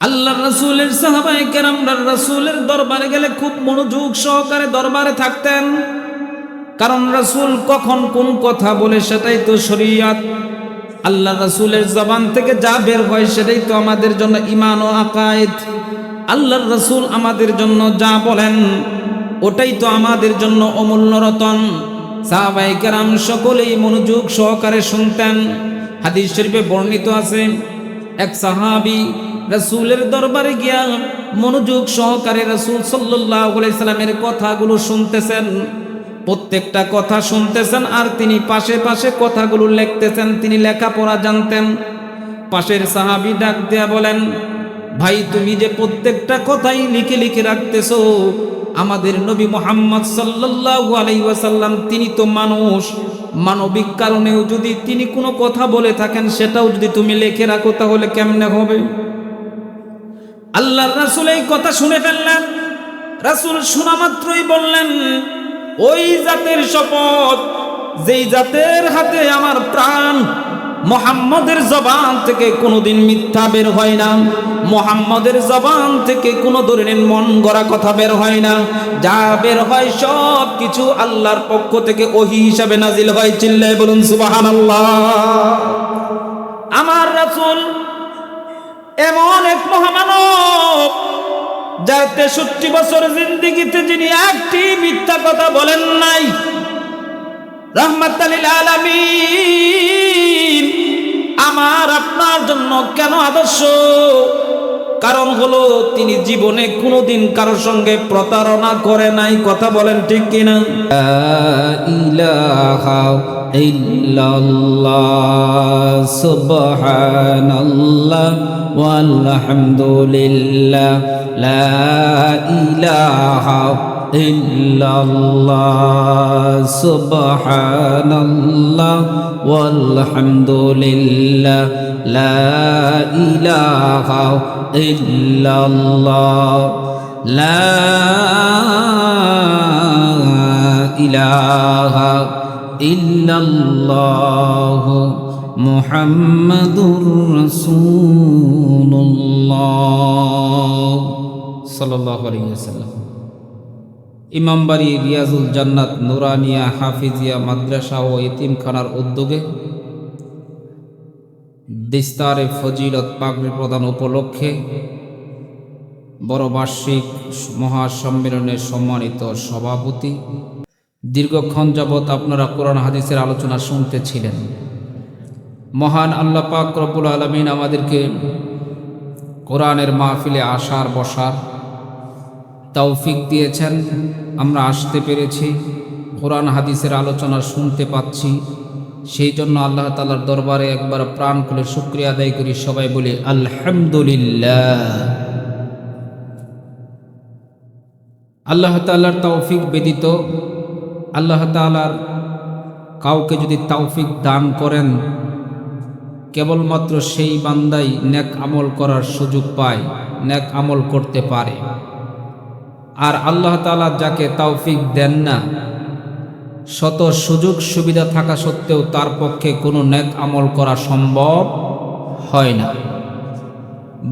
আল্লাহর রাসূলের সাহাবায়ে কেরামরা রাসূলের দরবারে গেলে খুব মনোযোগ সহকারে দরবারে থাকতেন, কারণ রাসূল কখন কোন কথা বলে সেটাই তো শরীয়ত। আল্লাহ রাসূলের জবান থেকে যা বের হয় সেটাই তো আমাদের জন্য ঈমান ও আকায়েদ। আল্লাহর রাসূল আমাদের জন্য যা বলেন ওটাই তো আমাদের জন্য অমূল্য রতন। সাহাবায়ে কেরাম সকলেই মনোযোগ সহকারে শুনতেন। হাদিস শরীফে বর্ণিত আছে, এক সাহাবী রাসূলের দরবারে গিয়া মনোযোগ সহকারে রাসূল সাল্লাল্লাহু আলাইহি সাল্লামের কথাগুলো শুনতেছেন। প্রত্যেকটা কথা শুনতেছেন আর তিনি পাশে পাশে কথাগুলো লিখতেছেন। তিনি লেখাপড়া জানতেন। পাশের সাহাবী ডাক দেয়া বলেন, ভাই তুমি যে প্রত্যেকটা কথাই লিখে লিখে রাখতেছো, আমাদের নবী মুহাম্মদ সাল্লাল্লাহু আলাইহি ওয়াসাল্লাম তিনি তো মানুষ, মানবিক কারণেও যদি তিনি কোনো কথা বলে থাকেন সেটাও যদি তুমি লিখে রাখো তাহলে কেমনে হবে? আল্লাহর রাসূল এই কথা শুনে ফেললেন। রাসূল শোনা মাত্রই বললেন, ওই জাতের শপথ যেই জাতের হাতে আমার প্রাণ, মুহাম্মদের জবান থেকে কোনোদিন মিথ্যা বের হয় না, মুহাম্মদের জবান থেকে কোনো ধরনের মন গড়া কথা বের হয় না, যা বের হয় সব কিছু আল্লাহর পক্ষ থেকে ওহী হিসাবে নাজিল হয়। চিল্লায়ে বলুন সুবহানাল্লাহ। আমার রাসূল এমন এক মহামানব, যার 63 বছর জিন্দেগিতে যিনি একটি মিথ্যা কথা বলেন নাই, রাহমাতাল লিল আলামিন। আমার আপনার জন্য কেন আদর্শ? কারণ হলো তিনি জীবনে কোনোদিন কারোর সঙ্গে প্রতারণা করে নাই। কথা বলেন ঠিক কিনা? লা ইলাহা ইল্লাল্লাহ সুবহানাল্লাহ ওয়ালহামদুলিল্লাহ লা ইলাহা ইল্লাল্লাহ সুবহানাল্লাহ ওয়ালহামদুলিল্লাহ লা ইলাহা ইল্লাল্লাহ লা ইলাহা ইল্লাল্লাহ মুহাম্মাদুর রাসূলুল্লাহ সাল্লাল্লাহু আলাইহি ওয়াসাল্লাম। ইমামবাড়ি রিয়াজুল জান্নাত নুরানিয়া হাফিজিয়া মাদ্রাসা ও এতিমখানার উদ্যোগে দিস্তারে ফজিলত পাগড়ি প্রদান উপলক্ষে বড় বার্ষিক মহাসম্মেলনের সম্মানিত সভাপতি, দীর্ঘক্ষণ যাবৎ আপনারা কোরআন হাদিসের আলোচনা শুনতেছিলেন। মহান আল্লাহ পাক রব্বুল আলামিন আমাদেরকে কোরআনের মাহফিলে আসার বসার তৌফিক দিয়েছেন। আমরা আসতে পেরেছি, কোরআন হাদিসের আলোচনা শুনতে পাচ্ছি। সেই জন্য আল্লাহ তাআলার দরবারে একবার প্রাণ খুলে শুকরিয়া আদায় করি। সবাই বলি আলহামদুলিল্লাহ। আল্লাহ তাআলার তৌফিক ব্যতীত আল্লাহ তাআলার কাউকে যদি তৌফিক দান করেন, কেবলমাত্র সেই বান্দাই নেক আমল করার সুযোগ পায়, নেক আমল করতে পারে। আর আল্লাহ তাআলা যাকে তৌফিক দেন না, শত সুযোগ সুবিধা থাকা সত্ত্বেও তার পক্ষে কোনো নেক আমল করা সম্ভব হয় না।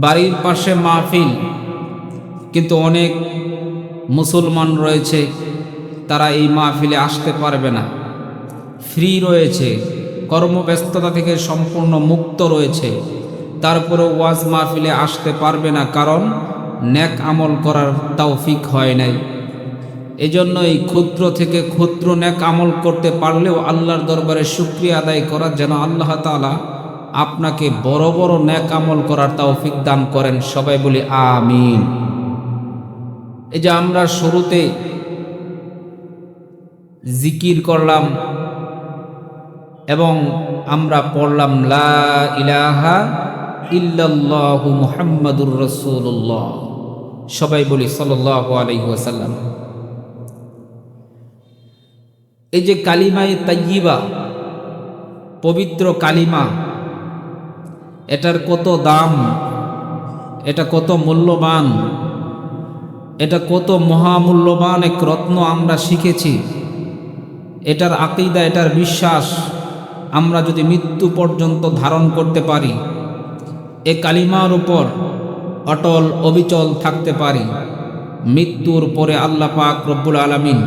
বাড়ির পাশে মাহফিল, কিন্তু অনেক মুসলমান রয়েছে তারা এই মাহফিলে আসতে পারবে না, ফ্রি রয়েছে, কর্মব্যস্ততা থেকে সম্পূর্ণ মুক্ত রয়েছে, তারপরে ওয়াজ মাহফিলে আসতে পারবে না, কারণ নেক আমল করার তৌফিক হয় নাই। এজন্য এই ক্ষুদ্র থেকে ক্ষুদ্র নেক আমল করতে পারলেও আল্লাহর দরবারে শুকরিয়া আদায় করা, যেন আল্লাহ তাআলা আপনাকে বড় বড় নেক আমল করার তৌফিক দান করেন। সবাই বলি আমিন। এই যে আমরা শুরুতে জিকির করলাম এবং আমরা পড়লাম লা ইলাহা ইল্লাল্লাহু মুহাম্মাদুর রাসূলুল্লাহ, সবাই বলি সাল্লাল্লাহু আলাইহি ওয়াসাল্লাম। এই যে কালিমায়ে তাইয়্যিবা, পবিত্র কালিমা, এটার কত দাম, এটা কত মূল্যবান, এটা কত মহামূল্যবান এক রত্ন আমরা শিখেছি। এটার আকীদা, এটার বিশ্বাস আমরা যদি মৃত্যু পর্যন্ত ধারণ করতে পারি, এ কালিমার উপর অটল অবিচল থাকতে পারি, মৃত্যুর পরে আল্লাহ পাক রব্বুল আলামিন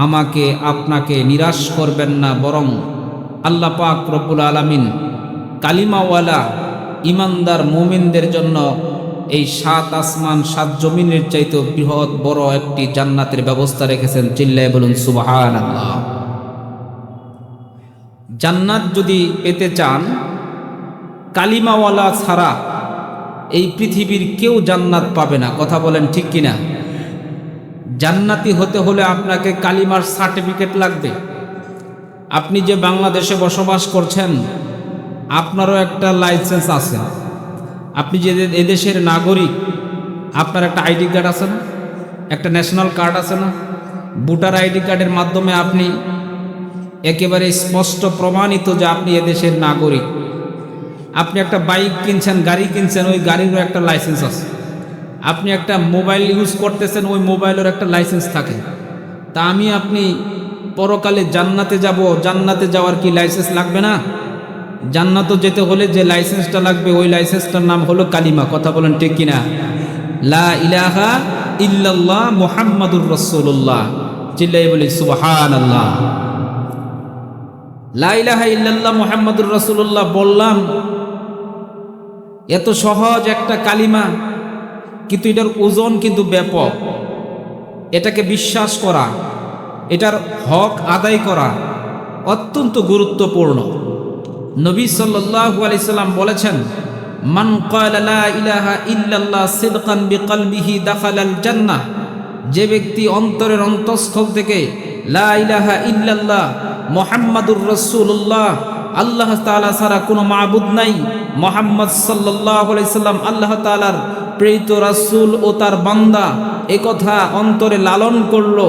আমাকে আপনাকে নিরাশ করবেন না, বরং আল্লাহ পাক রব্বুল আলামিন কালিমাওয়ালা ইমানদার মুমিনদের জন্য এই 7 আসমান 7 জমিনের চাইতে বৃহৎ বড় একটি জান্নাতের ব্যবস্থা রেখেছেন। চিল্লায় বলুন সুবহানাল্লাহ। জান্নাত যদি পেতে চান, কালিমাওয়ালা ছাড়া এই পৃথিবীর কেউ জান্নাত পাবে না। কথা বলেন ঠিক কিনা? জান্নাতি হতে হলে আপনাকে কালিমার সার্টিফিকেট লাগবে। আপনি যে বাংলাদেশে বসবাস করছেন, আপনারও একটা লাইসেন্স আছে। আপনি যে এদেশের নাগরিক, আপনার একটা আইডি কার্ড আছে না, একটা ন্যাশনাল কার্ড আছে না? ভোটার আইডি কার্ডের মাধ্যমে আপনি একেবারে স্পষ্ট প্রমাণিত যে আপনি এদেশের নাগরিক। আপনি একটা বাইক কিনছেন, গাড়ি কিনছেন, ওই গাড়িরও একটা লাইসেন্স আছে। আপনি একটা মোবাইল ইউজ করতেছেন, ওই মোবাইলের একটা লাইসেন্স থাকে। তা আপনি পরকালে জান্নাতে যাব, জান্নাতে যাওয়ার কি লাইসেন্স লাগবে না? জান্নাতে যেতে হলে যে লাইসেন্সটা লাগবে, ওই লাইসেন্সটার নাম হলো কালিমা। কথা বলেন ঠিক কিনা? লা ইলাহা ইল্লাল্লাহ মুহাম্মাদুর রাসূলুল্লাহ। চিল্লায়ে বলি সুবহানাল্লাহ। লা ইলাহা ইল্লাল্লাহ মুহাম্মাদুর রাসূলুল্লাহ বললাম, এত সহজ একটা কালিমা, কিন্তু এটার ওজন কিন্তু ব্যাপক। এটাকে বিশ্বাস করা, এটার হক আদায় করা অত্যন্ত গুরুত্বপূর্ণ। নবী সাল্লাল্লাহু আলাইহি সাল্লাম বলেছেন, মান ক্বালা লা ইলাহা ইল্লাল্লাহ সিদকান বিকলবিহি দাখালাল জান্নাহ। যে ব্যক্তি অন্তরের অন্তঃস্থল থেকে লা ইলাহা ইল্লাল্লাহ মুহাম্মাদুর রাসূলুল্লাহ, আল্লাহ তাআলা ছাড়া কোনো মাবুদ নাই, মুহাম্মদ সাল্লাল্লাহু আলাইহি সাল্লাম আল্লাহ তাআলার প্রেরিত রাসূল ও তার বান্দা, এ কথা অন্তরে লালন করলো,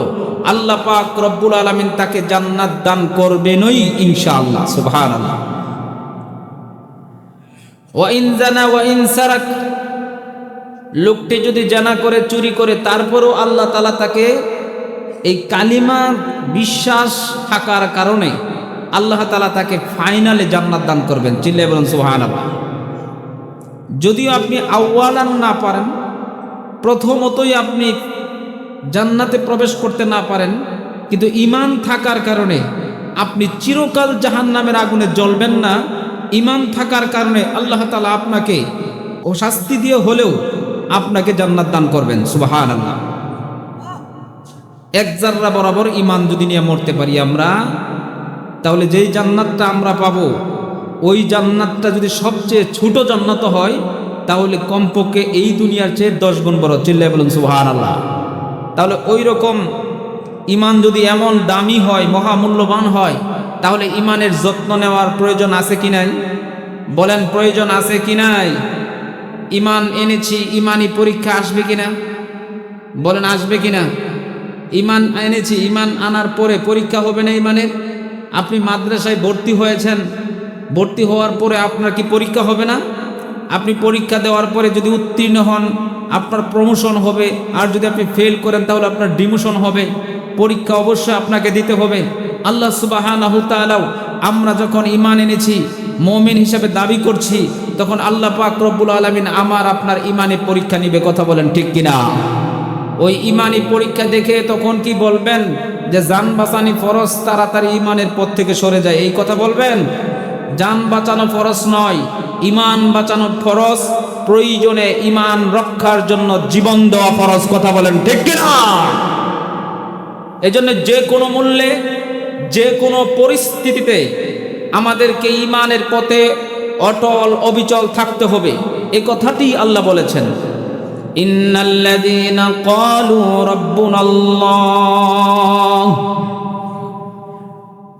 আল্লাহ পাক রব্বুল আলামিন তাকে জান্নাত দান করবেনই ইনশাআল্লাহ। সুবহানাল্লাহ। ওয়া ইন জানা ওয়া ইন সারাক, লোকটি যদি জানা করে, চুরি করে, তারপরেও আল্লাহ তাআলা তাকে এই কালিমা বিশ্বাস থাকার কারণে আল্লাহ তাআলা তাকে ফাইনালে জান্নাত দান করবেন। চিল্লায়ে বলুন সুবহানাল্লাহ। যদিও আপনি আউয়ালান না পারেন, প্রথমতই আপনি জান্নাতে প্রবেশ করতে না পারেন, কিন্তু ঈমান থাকার কারণে আপনি চিরকাল জাহান্নামের আগুনে জ্বলবেন না। ঈমান থাকার কারণে আল্লাহ তাআলা আপনাকে ও শাস্তি দিয়ে হলেও আপনাকে জান্নাত দান করবেন। সুবহানাল্লাহ। এক জাররা বরাবর ঈমান যদি নিয়ে মরতে পারি আমরা, তাহলে যেই জান্নাতটা আমরা পাবো, ওই জান্নাতটা যদি সবচেয়ে ছোট জান্নাত হয়, তাহলে কমপক্ষে এই দুনিয়ার চেয়ে 10 গুণ বড়। চিল্লায়ে বলুন সুবহানাল্লাহ। তাহলে ওই রকম ঈমান যদি এমন দামি হয়, মহামূল্যবান হয়, তাহলে ঈমানের যত্ন নেওয়ার প্রয়োজন আছে কি নাই? বলেন, প্রয়োজন আছে কি নাই? ঈমান এনেছি, ঈমানি পরীক্ষা আসবে কিনা? বলেন, আসবে কিনা? ঈমান এনেছি, ঈমান আনার পরে পরীক্ষা হবে না ঈমানের? আপনি মাদ্রাসায় ভর্তি হয়েছেন, ভর্তি হওয়ার পরে আপনার কি পরীক্ষা হবে না? আপনি পরীক্ষা দেওয়ার পরে যদি উত্তীর্ণ হন, আপনার প্রমোশন হবে, আর যদি আপনি ফেল করেন তাহলে আপনার ডিমোশন হবে। পরীক্ষা অবশ্যই আপনাকে দিতে হবে। আল্লাহ সুবহানাহু তাআলা, আমরা যখন ঈমান এনেছি, মুমিন হিসেবে দাবি করছি, তখন আল্লাহ পাক রব্বুল আলামিন আমার আপনার ঈমানে পরীক্ষা নিবে। কথা বলেন ঠিক কিনা? ওই ঈমানি পরীক্ষা দেখে তখন কি বলবেন যে জান বাঁচানি ফরজ, তাড়াতাড়ি ঈমানের পথ থেকে সরে যায়, এই কথা বলবেন? জান বাঁচানো ফরজ নয়, ঈমান বাঁচানো ফরজ। প্রয়োজনে ঈমান রক্ষার জন্য জীবন দেওয়া ফরজ। কথা বলেন ঠিক কিনা? এজন্য যে কোনো মূল্যে, যে কোনো পরিস্থিতিতে আমাদেরকে ঈমানের পথে অটল অবিচল থাকতে হবে। এই কথাটি আল্লাহ বলেছেন, ইন্নাল্লাযীনা ক্বালু রাব্বুনাল্লাহ,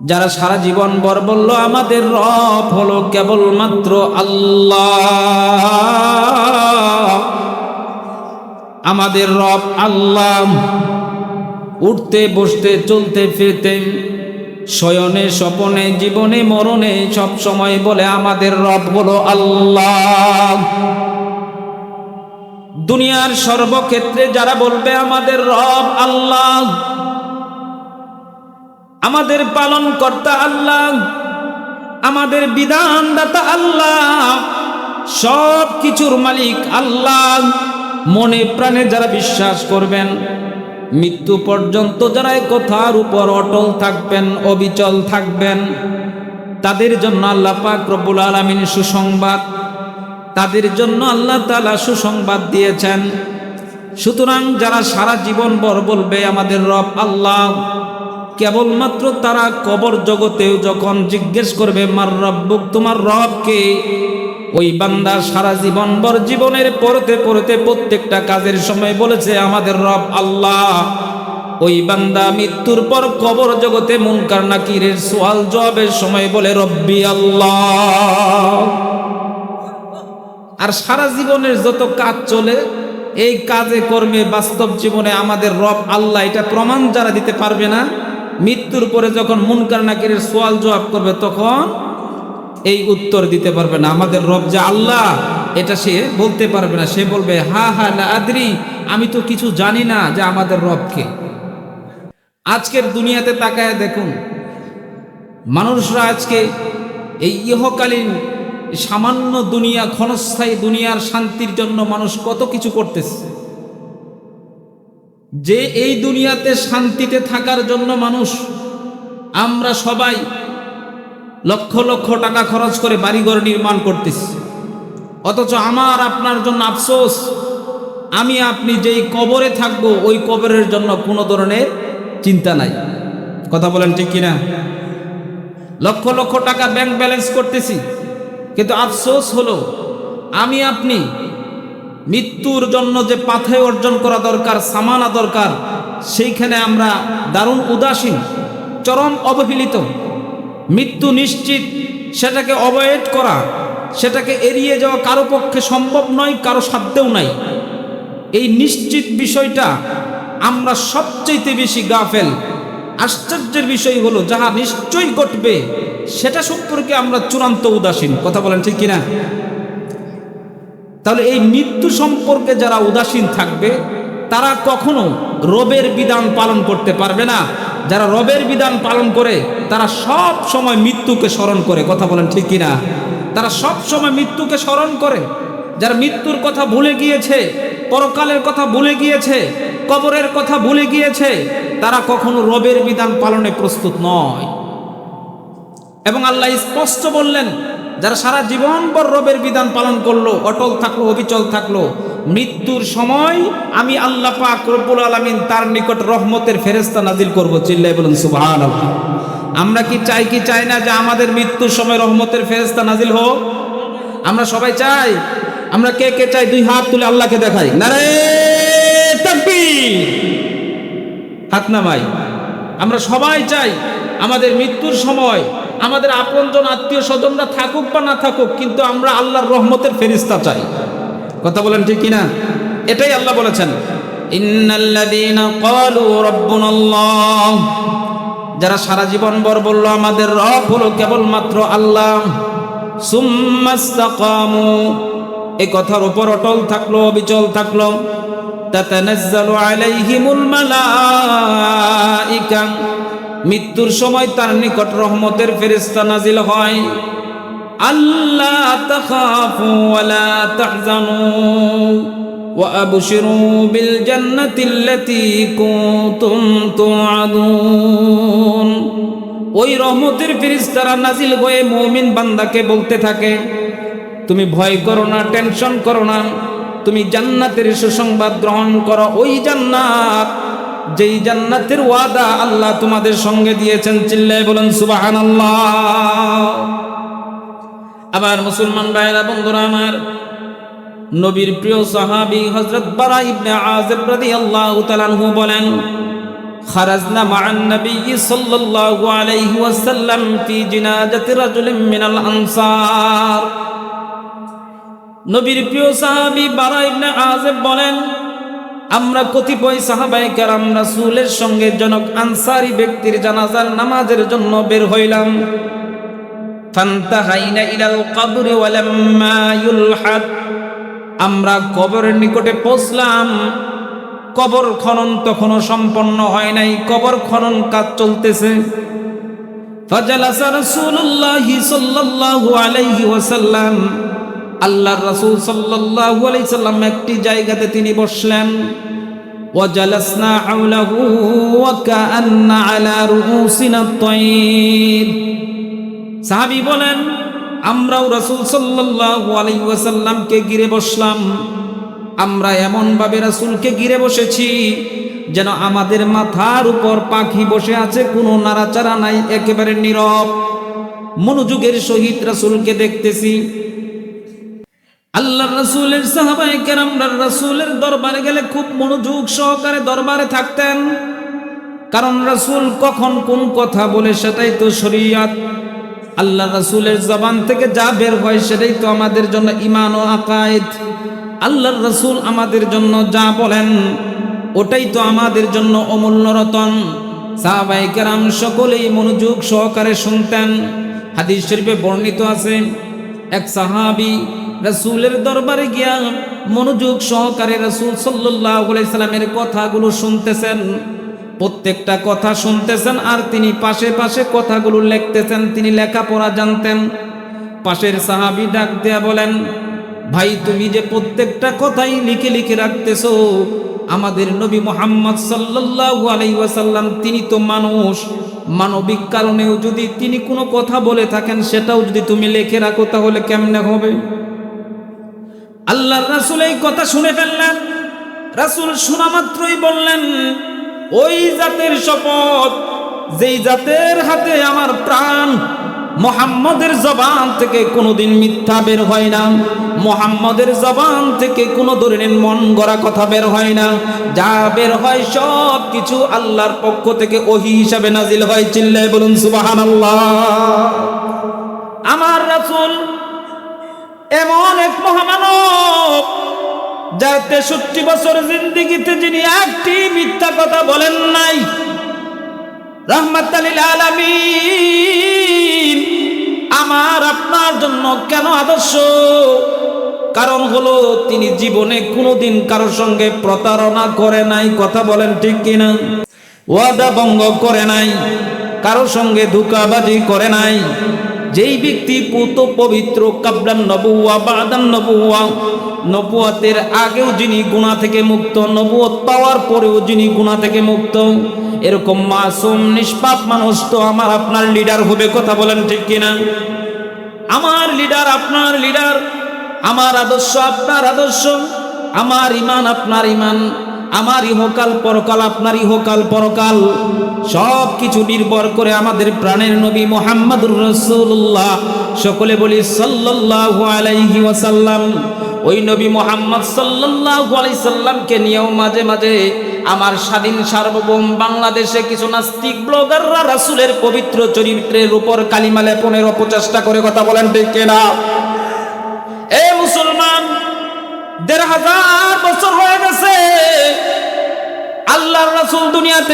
যারা সারা জীবন ভর বলল আমাদের রব হলো কেবলমাত্র আল্লাহ, আমাদের রব আল্লাহ। উঠতে বসতে চলতে ফিরতে, শয়নে স্বপনে জীবনে মরণে সব সময় বলে আমাদের রব হলো আল্লাহ। দুনিয়ার সর্বক্ষেত্রে যারা বলবে আমাদের রব আল্লাহ, আমাদের পালনকর্তা আল্লাহ, আমাদের বিধানদাতা আল্লাহ, সব কিছুর মালিক আল্লাহ মনে প্রাণে যারা বিশ্বাস করবেন, মৃত্যু পর্যন্ত যারা এই কথার উপর অটল থাকবেন, অবিচল থাকবেন, তাদের জন্য আল্লাহ পাক রব্বুল আলামিন সুসংবাদ, তাদের জন্য আল্লাহ তাআলা সুসংবাদ দিয়েছেন। সুতরাং যারা সারা জীবন ভর বলবে আমাদের রব আল্লাহ, কেবলমাত্র তারা কবর জগতেও যখন জিজ্ঞেস করবে মার রব্বুক, তোমার রব কে, ওই বান্দা সারা জীবন ভর জীবনের পড়তে পড়তে প্রত্যেকটা কাজের সময় বলেছে আমাদের রব আল্লাহ, ওই বান্দা মৃত্যুর পর কবর জগতে মুনকার নাকিরের সওয়াল জবাবের সময় বলে রব্বি আল্লাহ। আর সারা জীবনের যত কাজ চলে, এই কাজে কর্মে বাস্তব জীবনে আমাদের রব আল্লাহ, এটা প্রমাণ যারা দিতে পারবে না, মৃত্যুর পরে যখন মুনকার নাকিরের সওয়াল জবাব করবে তখন এই উত্তর দিতে পারবে না আমাদের রব যে আল্লাহ, এটা সে বলতে পারবে না। সে বলবে হা হা লা আদরি, আমি তো কিছু জানি না যে আমাদের রবকে। আজকের দুনিয়াতে তাকায় দেখুন, মানুষরা আজকে এই ইহকালীন সামান্য দুনিয়া, ক্ষণস্থায়ী দুনিয়ার শান্তির জন্য মানুষ কত কিছু করতেছে। যে এই দুনিয়াতে শান্তিতে থাকার জন্য মানুষ, আমরা সবাই লক্ষ লক্ষ টাকা খরচ করে বাড়িঘর নির্মাণ করতেছি, অথচ আমার আপনার জন্য আফসোস, আমি আপনি যেই কবরে থাকবো ওই কবরের জন্য কোনো ধরনের চিন্তা নাই। কথা বলেন ঠিক কিনা? লক্ষ লক্ষ টাকা ব্যাংক ব্যালেন্স করতেছি, কিন্তু আফসোস হলো আমি আপনি মৃত্যুর জন্য যে পাথেয় অর্জন করা দরকার, সামানা দরকার, সেইখানে আমরা দারুণ উদাসীন, চরম অবহেলিত। মৃত্যু নিশ্চিত, সেটাকে অ্যাভয়েড করা, সেটাকে এড়িয়ে যাওয়া কারো পক্ষে সম্ভব নয়, কারো সাধ্যেও নাই। এই নিশ্চিত বিষয়টা আমরা সবচেয়ে বেশি গাফেল। আশ্চর্যের বিষয় হলো যাহা নিশ্চয়ই ঘটবে সেটা সম্পর্কে আমরা চূড়ান্ত উদাসীন। কথা বলেন ঠিক কিনা? তাহলে এই মৃত্যু সম্পর্কে যারা উদাসীন থাকবে তারা কখনো রবের বিধান পালন করতে পারবে না। যারা রবের বিধান পালন করে তারা সব সময় মৃত্যুকে স্মরণ করে। কথা বলেন ঠিক কিনা? তারা সব সময় মৃত্যুকে স্মরণ করে। যারা মৃত্যুর কথা ভুলে গিয়েছে, পরকালের কথা ভুলে গিয়েছে, কবরের কথা ভুলে গিয়েছে, তারা কখনো রবের বিধান পালনে প্রস্তুত নয়। এবং আল্লাহ স্পষ্ট বললেন, যারা সারা জীবন পর রবের বিধান পালন করলো, অটল থাকলো, অবিচল থাকলো, মৃত্যুর সময় আমি আল্লাহ পাক রব্বুল আলামিন তার নিকট রহমতের ফেরেশতা নাজিল করব। চিল্লায় বলুন সুবহানাল্লাহ। আমরা কি চাই না যে আমাদের মৃত্যুর সময় রহমতের ফেরেশতা নাজিল হোক? আমরা সবাই চাই। আমরা কে কে চাই? দুই হাত তুলে আল্লাহকে দেখাই, নারে তাকবীর, হাত নামাই। আমরা সবাই চাই আমাদের মৃত্যুর সময় আমাদের আপনজন আত্মীয় স্বজনরা থাকুক বা না থাকুক, কিন্তু আমরা আল্লাহর রহমতের ফেরেশতা চাই। কথা বলেন ঠিক কিনা? এটাই আল্লাহ বলেছেন, ইন্নাল্লাযীনা ক্বালু রাব্বুনাল্লাহ, যারা সারা জীবন ভর বলল আমাদের রব হলো কেবলমাত্র আল্লাহ, সুম্মাস্তাকামু, এই কথার উপর অটল থাকলো, অবিচল থাকলো, তাতানাজ্জালু আলাইহিমুল মালাইকা, মৃত্যুর সময় তার নিকট রহমতের ফেরেশতা নাজিল হয়। আল্লাহ তাখাফু ওয়ালা তাহজানু ওয়া আবশিরু বিল জান্নাতিল্লাতী কুনতুম তুআদুন। ওই রহমতের ফেরেশতারা নাজিল হয়ে মুমিন বান্দাকে বলতে থাকে, তুমি ভয় করো না, টেনশন করো না, তুমি জান্নাতের সুসংবাদ গ্রহণ করো। ওই জান্নাত, যেই জান্নাতের ওয়াদা আল্লাহ তোমাদের সঙ্গে দিয়েছেন। চিল্লায় বলুন সুবহানাল্লাহ। আবার মুসলমান ভাইরা, বন্ধুরা আমার, নবীর প্রিয় সাহাবী হযরত বারা ইবনে আযিব রাদিয়াল্লাহু তাআলা আনহু বলেন, খারাজনা মা'আন নবী সাল্লাল্লাহু আলাইহি ওয়াসাল্লাম ফি জিনাজাতি রাজুলিন মিনাল আনসার। নবীর প্রিয় সাহাবী বারা ইবনে আযিব বলেন, আমরা কতিপয় সাহাবায়ে কেরাম রাসূলের সঙ্গে জনক আনসারী ব্যক্তির জানাজার নামাজের জন্য বের হইলাম। ফান্তাহাইনা ইলাল কবরি ওয়ালাম্মা ইউলহাদ, আমরা কবরের নিকটে পৌঁছলাম। কবর খনন তখনও সম্পন্ন হয় নাই, কবর খনন কাজ চলতেছে। ফাজালাসা রাসূলুল্লাহি সাল্লাল্লাহু আলাইহি ওয়াসাল্লাম, আল্লাহর রাসূল সাল্লাল্লাহু আলাইহি সাল্লাম একটি জায়গাতে তিনি বসলেন। ওয়াজালাসনা হাওলাহু ওয়া কাআন্না আলা রুউসিনা আত-তায়র। সাহাবী বলেন, আমরাও রাসূল সাল্লাল্লাহু আলাইহি ওয়াসাল্লামকে ঘিরে বসলাম। আমরা এমন ভাবে রাসূলকে ঘিরে বসেছি যেন আমাদের মাথার উপর পাখি বসে আছে, কোনো নাড়াচাড়া নাই, একেবারে নীরব মনোযোগের সহিত রাসূলকে দেখতেছি। আল্লাহর রাসূলের সাহাবায়ে কেরামরা রাসূলের দরবারে গেলে খুব মনোযোগ সহকারে দরবারে থাকতেন, কারণ রাসূল কখন কোন কথা বলে সেটাই তো শরীয়ত। আল্লাহর রাসূলের জবান থেকে যা বের হয় সেটাই তো আমাদের জন্য ঈমান ও আকায়েদ। আল্লাহর রাসূল আমাদের জন্য যা বলেন ওটাই তো আমাদের জন্য অমূল্য রতন। সাহাবায়ে কেরাম সকলেই মনোযোগ সহকারে শুনতেন। হাদিস শরীফে বর্ণিত আছে, এক সাহাবী রাসূলের দরবারে গিয়া মনোযোগ সহকারে রাসূল সাল্লাল্লাহু আলাইহি সাল্লামের কথাগুলো শুনতেছেন। প্রত্যেকটা কথা শুনতেছেন আর তিনি পাশে পাশে কথাগুলো লিখতেছেন। তিনি লেখাপড়া জানতেন। পাশের সাহাবী ডাক দেয়া বলেন, ভাই তুমি যে প্রত্যেকটা কথাই লিখে লিখে রাখতেছো, আমাদের নবী মুহাম্মদ সাল্লাল্লাহু আলাইহি ওয়াসাল্লাম তিনি তো মানুষ, মানবিক কারণেও যদি তিনি কোনো কথা বলে থাকেন সেটাও যদি তুমি লিখে রাখো তাহলে কেমনে হবে? আল্লাহর রাসূল এই কথা শুনে ফেললেন। রাসূল শোনা মাত্রই বললেন, ওই জাতের শপথ যেই জাতের হাতে আমার প্রাণ, মুহাম্মদের জবান থেকে কোনোদিন মিথ্যা বের হয় না, মুহাম্মদের জবান থেকে কোনো ধরনের মন গড়া কথা বের হয় না, যা বের হয় সব কিছু আল্লাহর পক্ষ থেকে ওহী হিসাবে নাজিল হয়। চিল্লায়ে বলুন সুবহানাল্লাহ। আমার রাসূল এমন এক মহামানব যার 63 বছর জিন্দেগিতে যিনি একটি মিথ্যা কথা বলেন নাই, রাহমাতাল লিল আলামিন। আমার আপনার জন্য কেন আদর্শ? কারণ হলো তিনি জীবনে কোনোদিন কারোর সঙ্গে প্রতারণা করে নাই। কথা বলেন ঠিক কিনা? ওয়াদা ভঙ্গ করে নাই, কারোর সঙ্গে ধোঁকাবাজি করে নাই। যেই ব্যক্তি পুত পবিত্র, কাবলান নবুওয়া বাদান নবুওয়া, নবুয়াতের আগেও যিনি গুনাহ থেকে মুক্ত, নবুয়ত পাওয়ার পরেও যিনি গুনাহ থেকে মুক্ত, এরকম মাসুম নিষ্পাপ মানুষ তো আমার আপনার লিডার হবে। কথা বলেন ঠিক কিনা? আমার লিডার আপনার লিডার, আমার আদর্শ আপনার আদর্শ, আমার ঈমান আপনার ঈমান, আমার ইহকাল পরকাল আপনার ইহকাল পরকাল, সব কিছু নির্ভর করে আমাদের প্রাণের নবী মুহাম্মদুর রাসূলুল্লাহ। সকলে বলি সাল্লাল্লাহু আলাইহি ওয়াসাল্লাম। ওই নবী মুহাম্মদ সাল্লাল্লাহু আলাইহি সাল্লামকে নিয়েও মাঝে মাঝে আমার স্বাধীন সার্বভৌম বাংলাদেশে কিছু নাস্তিক ব্লগাররা রাসূলের পবিত্র চরিত্রের উপর কালিমা লেপনের অপচেষ্টা করে। কথা বলেন ঠিক কিনা? এ মুসলমান, ১৫০০ বছর হয়ে গেছে আল্লাহর রাসূল দুনিয়াতে